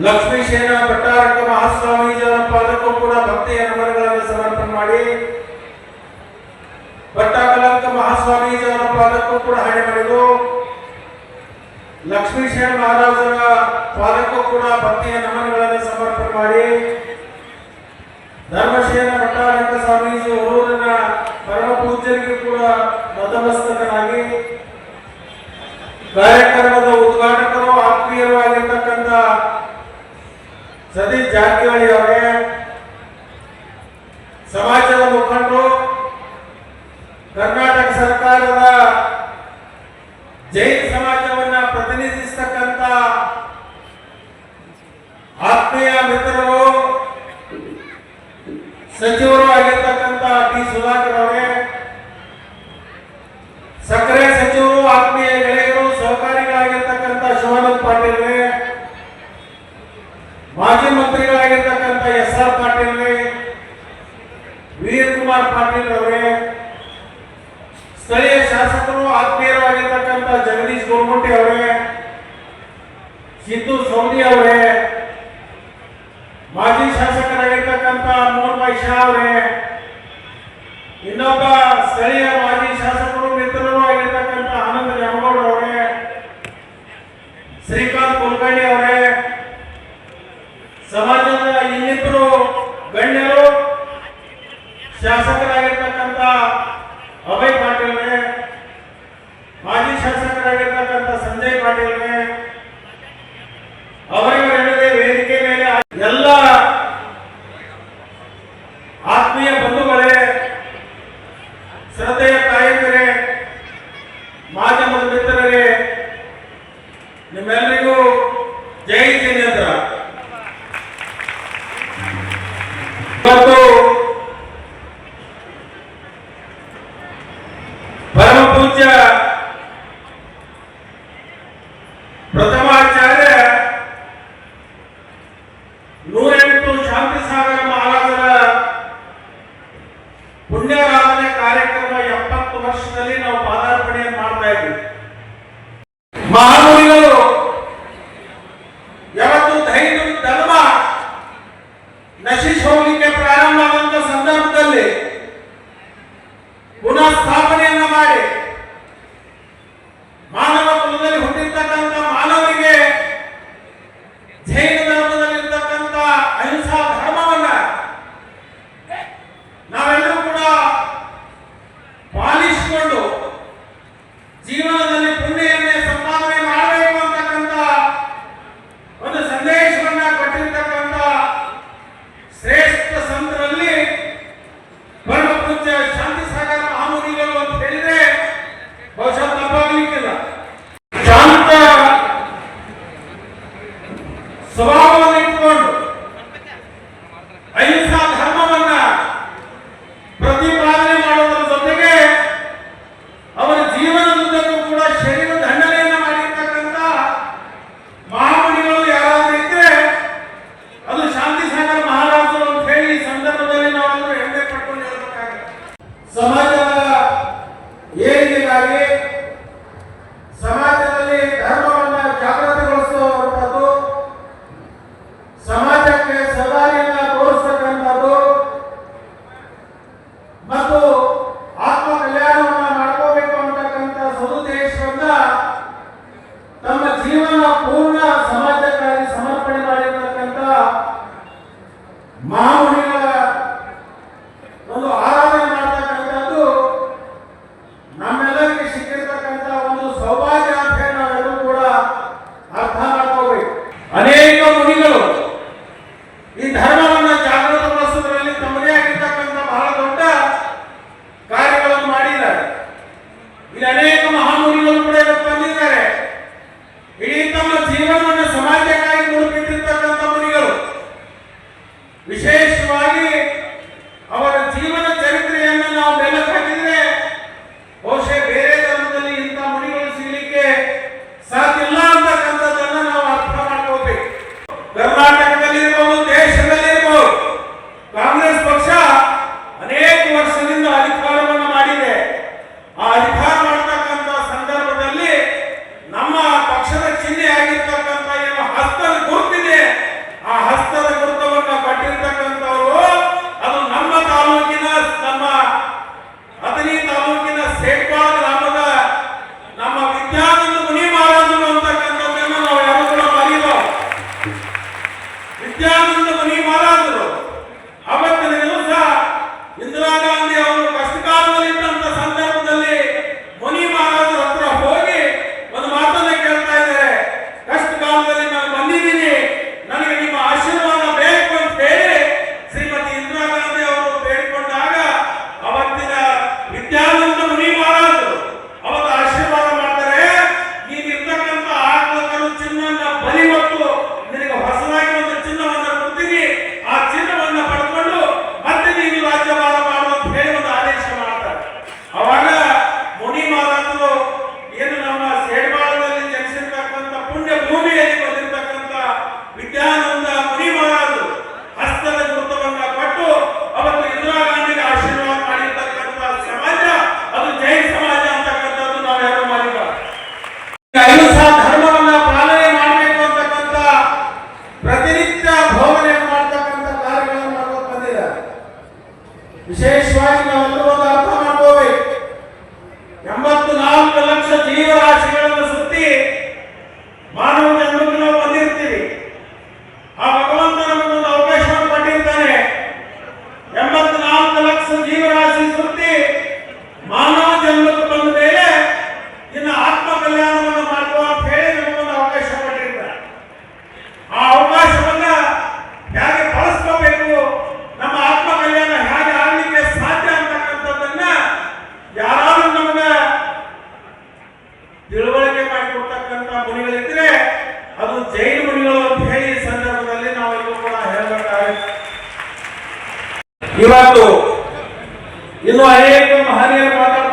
ಲಕ್ಷ್ಮೀಶೇನ ಭಟ್ಟಾರಕ ಮಹಾಸ್ವಾಮೀಜಿಯವರ ಪಾದಕ್ಕೂ ಕೂಡ ಭಕ್ತಿಯ ನಮನಗಳನ್ನು ಸಮರ್ಪಣೆ ಮಾಡಿ ಭಟ್ಟಾಕಲಂಕ ಮಹಾಸ್ವಾಮೀಜಿಯವರ ಪಾದಕ್ಕೂ ಕೂಡ ಹಣೆ ಮಾಡಿದು ಲಕ್ಷ್ಮೀಶೇನ ಮಹಾರಾಜರ ಪಾದಕ್ಕೂ ಕೂಡ ಭಕ್ತಿಯ ನಮನಗಳನ್ನು ಸಮರ್ಪಣೆ ಮಾಡಿ ಧರ್ಮಶೇನ ಭಟ್ಟಾರಕ ಸ್ವಾಮೀಜಿ ಊರಿನ ಪರಮ ಪೂಜ್ಯರಿಗೂ ಕೂಡ ನತಮಸ್ತಕನಾಗಿ ಕಾರ್ಯಕ್ರಮದ ಉದ್ಘಾಟಕರು ಆತ್ಮೀಯರು ಆಗಿರ್ತಕ್ಕಂಥ ಸತೀಶ್ ಜಾರಕಿಹೊಳಿ ಅವರೇ, ಸಮಾಜದ ಮುಖಂಡರು, ಕರ್ನಾಟಕ ಸರ್ಕಾರದ ಜೈನ ಸಮಾಜವನ್ನ ಪ್ರತಿನಿಧಿಸತಕ್ಕಂಥ ಆತ್ಮೀಯ ಮಿತ್ರರು, ಸಚಿವರು ಆಗಿರ್ತಕ್ಕಂಥ ಟಿ ಸುಧಾಕರ್ ಅವರೇ, ಸಕ್ಕರೆ ಸಚಿವರು, ಆತ್ಮೀಯ ಗೆಳೆಯರು, ಸಹಕಾರಿಗಳಾಗಿರ್ತಕ್ಕಂಥ ಶಿವಾನಂದ ಪಾಟೀಲ್, ಮಾಜಿ ಮಂತ್ರಿಗಳಾಗಿರ್ತಕ್ಕಂಥ SR ಪಾಟೀಲ್, ವೀರ್ ಕುಮಾರ್ ಪಾಟೀಲ್ ಅವರೇ, ಸ್ಥಳೀಯ ಶಾಸಕರು, ಆತ್ಮೀಯರು ಆಗಿರ್ತಕ್ಕಂಥ ಜಗದೀಶ್ ಗೋರ್ಮುಟ್ಟಿ ಅವರೇ, ಸಿದ್ದು ಸೌದಿ ಅವರೇ, ಮಾಜಿ ಶಾಸಕರಾಗಿರ್ತಕ್ಕಂಥ ಮೋಹನ್ ಭಾಯ್ ಶಾ ಅವರೇ, ಇನ್ನೊಬ್ಬ ಸ್ಥಳೀಯ ಮಾಜಿ ಶಾಸಕರು ಮಿತ್ರರು ಆಗಿರ್ತಕ್ಕಂಥ ಆನಂದ ನ್ಯಾಮಗೌಡ ಅವರೇ, ಶ್ರೀಕಾಂತ್ ಕುಲಕರ್ಣಿ ಅವರೇ, ಸಮಾಜದ ಇನ್ನಿಬ್ಬರು ಗಣ್ಯರು, ಶಾಸಕರಾಗಿರ್ತಕ್ಕಂಥ ಅಭಯ್ ಪಾಟೀಲ್, ಮಾಜಿ ಶಾಸಕರಾಗಿರ್ತಕ್ಕಂಥ ಸಂಜಯ್ ಪಾಟೀಲ್ ಅವರಿಗೆ ವೇದಿಕೆ ಮೇಲೆ ಎಲ್ಲ ಆತ್ಮೀಯ ಬಂಧುಗಳೇ, ಶ್ರದ್ಧೆಯ ತಾಯಂದಿರೇ, ಮಾಧ್ಯಮದ ಮಿತ್ರರೇ, ನಿಮ್ಮೆಲ್ಲರಿಗೂ ಜೈ ಜಿನೇಂದ್ರ. ಇವತ್ತು ಪರಮ ಪೂಜ್ಯ ಪ್ರಥಮಾಚಾರ್ಯ 108 ಶಾಂತಿ ಸಾಗರ ಮಹಾರಾಜರ ಪುಣ್ಯಾರಾಧನೆ ಕಾರ್ಯಕ್ರಮ 70 ವರ್ಷದಲ್ಲಿ ನಾವು ಪಾದಾರ್ಪಣೆಯನ್ನು ಮಾಡ್ತಾ ಇದ್ದೀವಿ. ಮಹಾಮುನಿಗಳು ಯಾವತ್ತು ಧೈರ್ಯ ಧರ್ಮ ನಶಿಸಿ ಹೋಗಲಿಕ್ಕೆ ಪ್ರಾರಂಭ ಆದಂತ ಸಂದರ್ಭದಲ್ಲಿ ಪುನಃ ಸ್ಥಾಪನೆಯನ್ನ ಮಾಡಿ ಮಾನವ ಕುಲದಲ್ಲಿ ಹುಟ್ಟಿರ್ತಕ್ಕಂಥ ಮಾನವರಿಗೆ ಜೈನ ಧರ್ಮದಲ್ಲಿರ್ತಕ್ಕಂಥ ಅಹಿಂಸಾ ಧರ್ಮವನ್ನ ನಾವೆಲ್ಲರೂ ಕೂಡ ಪಾಲಿಸಿಕೊಂಡು ಜೀವನದಲ್ಲಿ ಪುಣ್ಯವನ್ನೇ ಸಂಪಾದನೆ ಮಾಡಬೇಕು ಅಂತಕ್ಕಂಥ ಒಂದು ಸಂದೇಶವನ್ನ ಕೊಟ್ಟಿರ್ತಕ್ಕಂಥ ಶ್ರೇಷ್ಠ ಸಂತರಲ್ಲಿ ಪರಮ ಪೂಜ್ಯ ಶಾಂತಿ ಸಾಗರ ಮಹಾಮುನಿಗಳು ಅಂತ ಹೇಳಿದ್ರೆ ಬಹುಶಃ ತಪ್ಪಾಗಲಿಕ್ಕಿಲ್ಲ. ಶಾಂತ ಸ್ವಭಾವವನ್ನು ಇಟ್ಟುಕೊಂಡು ಅಹಿಂಸಾ ಧರ್ಮವನ್ನ ಪ್ರತಿಪಾದನೆ ಮಾಡುವುದರ ಜೊತೆಗೆ ಅವರ ಜೀವನದುದ್ದಕ್ಕೂ ಕೂಡ ಶರೀರ ದಂಡನೆಯನ್ನ ಮಾಡಿರ್ತಕ್ಕಂಥ ಮಹಾಮುನಿಗಳು ಯಾರಾದ್ರೂ ಇದ್ರೆ ಅದು ಶಾಂತಿ ಸಾಗರ ಮಹಾರಾಜರು ಅಂತ ಹೇಳಿ ಈ ಸಂದರ್ಭದಲ್ಲಿ ನಾವೆಲ್ಲರೂ ಹೆಮ್ಮೆ ಪಟ್ಕೊಂಡು ಹೇಳಬೇಕಾಗುತ್ತೆ. ಸಮಾಜದ ಏಳಿಗೆಗಾಗಿ ಸಮಾಜದಲ್ಲಿ ಧರ್ಮವನ್ನ ಜಾಗೃತಿಗೊಳಿಸುವಂಥದ್ದು, ಸಮಾಜಕ್ಕೆ ಸದಾರಿಯನ್ನ ತೋರಿಸ್ತಕ್ಕಂಥದ್ದು ಮತ್ತು ಆತ್ಮ ಕಲ್ಯಾಣವನ್ನ ಮಾಡ್ಕೋಬೇಕು ಅಂತಕ್ಕಂಥ ಸದುದ್ದೇಶವನ್ನ ತಮ್ಮ ಜೀವನ ಪೂರ್ಣ ಸಮಾಜಕ್ಕಾಗಿ ಸಮರ್ಪಣೆ ಮಾಡಿರ್ತಕ್ಕಂಥ ಮಹಾಮುನಿಗಳ ಒಂದು ಆರಾಧನೆ ಮಾಡ್ತಕ್ಕಂಥದ್ದು ನಮ್ಮೆಲ್ಲರಿಗೆ ಸಿಕ್ಕಿರ್ತಕ್ಕಂಥ ಒಂದು ಸೌಭಾಗ್ಯ ಅಂತ ಹೇಳಿ ನಾವೆಲ್ಲರೂ ಕೂಡ ಅರ್ಥ ಮಾಡ್ಕೋಬೇಕು. ಅನೇಕ ಮುನಿಗಳು ಈ ಧರ್ಮವನ್ನ ಜಾಗೃತಗೊಳಿಸುವುದರಲ್ಲಿ ತಮ್ಮದೇ ಆಗಿರ್ತಕ್ಕಂಥ ಬಹಳ ದೊಡ್ಡ ಕಾರ್ಯಗಳನ್ನು ಮಾಡಿದ್ದಾರೆ. ಇಲ್ಲಿ ಅನೇಕ ಮಹಾಮುನಿಗಳು ಕೂಡ ಇವತ್ತು ಬಂದಿದ್ದಾರೆ. ಇಡೀ ತಮ್ಮ ಜೀವನವನ್ನು ಸಮಾಜಕ್ಕಾಗಿ ಮುಡುಪಿಟ್ಟಿರ್ತಕ್ಕಂಥ ಮುನಿಗಳು. ವಿಶೇಷವಾಗಿ ಅವರ ಜೀವನ ಚರಿತ್ರೆಯನ್ನು ನಾವು ಬೆಳಕು ಹಾಕಿದ್ರೆ ಬಹುಶಃ ಬೇರೆ ಧರ್ಮದಲ್ಲಿ ಇಂಥ ಮುನಿಗಳು ಸಿಗಲಿಕ್ಕೆ ಸಾಧ್ಯ ಇಲ್ಲ ಅಂತಕ್ಕಂಥದ್ದನ್ನು ನಾವು ಅರ್ಥ ಮಾಡ್ಕೋಬೇಕು. ಕರ್ನಾಟಕದಲ್ಲಿರ್ಬೋದು, ದೇಶದಲ್ಲಿರ್ಬೋದು, ಕಾಂಗ್ರೆಸ್ ಪಕ್ಷ ಅನೇಕ ವರ್ಷದಿಂದ ಅಧಿಕಾರವನ್ನು ಮಾಡಿದೆ. ಆ ಅಧಿಕಾರ ಮಾಡತಕ್ಕಂಥ ಸಂದರ್ಭದಲ್ಲಿ ನಮ್ಮ ಪಕ್ಷದ ಚಿಹ್ನೆ ಆಗಿರ್ತಕ್ಕಂಥ ಏನು ಹಸ್ತದ ಗುರುತಿದೆ ಮುನಿ ಮಹಾರಾಜರು ಅವತ್ತಿನ ದಿವಸ ಇಂದಿರಾ ಗಾಂಧಿ ಅವರು ಕಷ್ಟಕಾಲದಲ್ಲಿದ್ದಂತ ಸಂದರ್ಭದಲ್ಲಿ ಮುನಿ ಮಹಾರಾಜರ ಹತ್ರ ಹೋಗಿ ಒಂದು ಮಾತನ್ನ ಕೇಳ್ತಾ ಇದ್ದಾರೆ. ಕಷ್ಟ ಕಾಲದಲ್ಲಿ ನಾನು ಬಂದಿದ್ದೀನಿ, ನನಗೆ ನಿಮ್ಮ ಆಶೀರ್ವಾದ ಬೇಕು ಅಂತ ಹೇಳಿ ಶ್ರೀಮತಿ ಇಂದಿರಾ ಗಾಂಧಿ ಅವರು ಬೇಡಿಕೊಂಡಾಗ ಅವತ್ತಿನ ವಿದ್ಯಾನಂದ ಮುನಿ ಮಹಾರಾಜರು ಅವತ್ತು ಆಶೀರ್ವಾದ ಮಾಡ್ತಾರೆ. ನೀನಿರ್ತಕ್ಕಂಥ ಆತ್ಮಕರು ಚಿನ್ನನ್ನ ಬಲಿ ಮತ್ತು ನಿನಗೆ ಹೊಸದಾಗಿ ಒಂದು ಚಿನ್ನವನ್ನು ಕೊಡ್ತೀನಿ, ಆ ಚಿನ್ನವನ್ನು ಪಡ್ಕೊಂಡು ಮತ್ತೆ ನೀನು ರಾಜ್ಯಭಾರ ಮಾಡುವಂತ ಹೇಳಿ ಒಂದು ಆದೇಶ ಮಾಡ್ತಾರೆ. ಅವಾಗ ಮುನಿ ಮಹಾರಾಜರು ಏನು ನಮ್ಮ ಸೇಡ್ಬಾಳದಲ್ಲಿ ಜನಿಸಿರ್ತಕ್ಕಂಥ ಪುಣ್ಯ ಭೂಮಿಯಲ್ಲಿ ಬಂದಿರತಕ್ಕಂಥ ವಿದ್ಯಾನಂದ ಮುನಿ ಮಹಾರಾಜರು ಹಸ್ತದ ಗುರುತವನ್ನ ಕೊಟ್ಟು ಅವತ್ತು ಇಂದಿರಾ ಗಾಂಧಿಗೆ ಆಶೀರ್ವಾದ ಮಾಡಿರ್ತಕ್ಕಂಥ ಸಮಾಜ ಅದು ಜೈನ್ ಸಮಾಜ ಅಂತಕ್ಕಂಥದ್ದು ನಾವ್ಯಾರು ಮಾಡಿಲ್ಲ. ಅಹಿಂಸಾ ಧರ್ಮವನ್ನ ಪಾಲನೆ ಮಾಡಬೇಕು ಅಂತಕ್ಕಂಥ ಪ್ರತಿನಿತ್ಯ ಬೋಧನೆಯನ್ನು ಮಾಡ್ತಕ್ಕಂಥ ಕಾರ್ಯಗಳನ್ನು ಮಾಡ್ಕೊಂಡು ಬಂದಿದ್ದಾರೆ. ವಿಶೇಷವಾಗಿ ನಾವೆಲ್ಲರೂ ಒಂದು ಅರ್ಥ ಮಾಡ್ಕೋಬೇಕು. 84 ಲಕ್ಷ ಜೀವರಾಶಿಗಳನ್ನು ಸುತ್ತಿ ಮಾನವ ಜನ್ಮಕ್ಕೆ ನಾವು ಬಂದಿರ್ತೀವಿ. ಆ ಭಗವಂತ ನಮಗೊಂದು ಅವಕಾಶವನ್ನು ಕೊಟ್ಟಿರ್ತಾನೆ. 84 ಲಕ್ಷ ಜೀವರಾಶಿ ಸುತ್ತಿ ಮಾನವ ಜನ್ಮಕ್ಕೆ ಬಂದ ಮೇಲೆ ಇನ್ನು ಆತ್ಮ ಕಲ್ಯಾಣವನ್ನು ಮಾಡುವ ಅಂತ ಹೇಳಿ ನಮಗೊಂದು ಅವಕಾಶ ಕೊಟ್ಟಿರ್ತಾರೆ. ಆ ಅವಕಾಶವನ್ನ ಹೇಗೆ ಬಳಸ್ಕೋಬೇಕು, ನಮ್ಮ ಆತ್ಮ ಕಲ್ಯಾಣ ಹೇಗೆ ಆಗಲಿಕ್ಕೆ ಸಾಧ್ಯ ಅಂತಕ್ಕಂಥದ್ದನ್ನ ಯಾರಾದ್ರೂ ನಮಗ ತಿಳುವಳಿಕೆ ಮಾಡಿಕೊಡ್ತಕ್ಕಂಥ ಮುನಿಗಳಿದ್ರೆ ಅದು ಜೈನ ಮುನಿಗಳು ಅಂತ ಹೇಳಿ ಈ ಸಂದರ್ಭದಲ್ಲಿ ನಾವೆಲ್ಲರೂ ಕೂಡ ಹೇಳಬೇಕಾಗುತ್ತೆ. ಇವತ್ತು ಇನ್ನು ಅನೇಕ ಮಹನೀಯರು ಮಾತಾಡ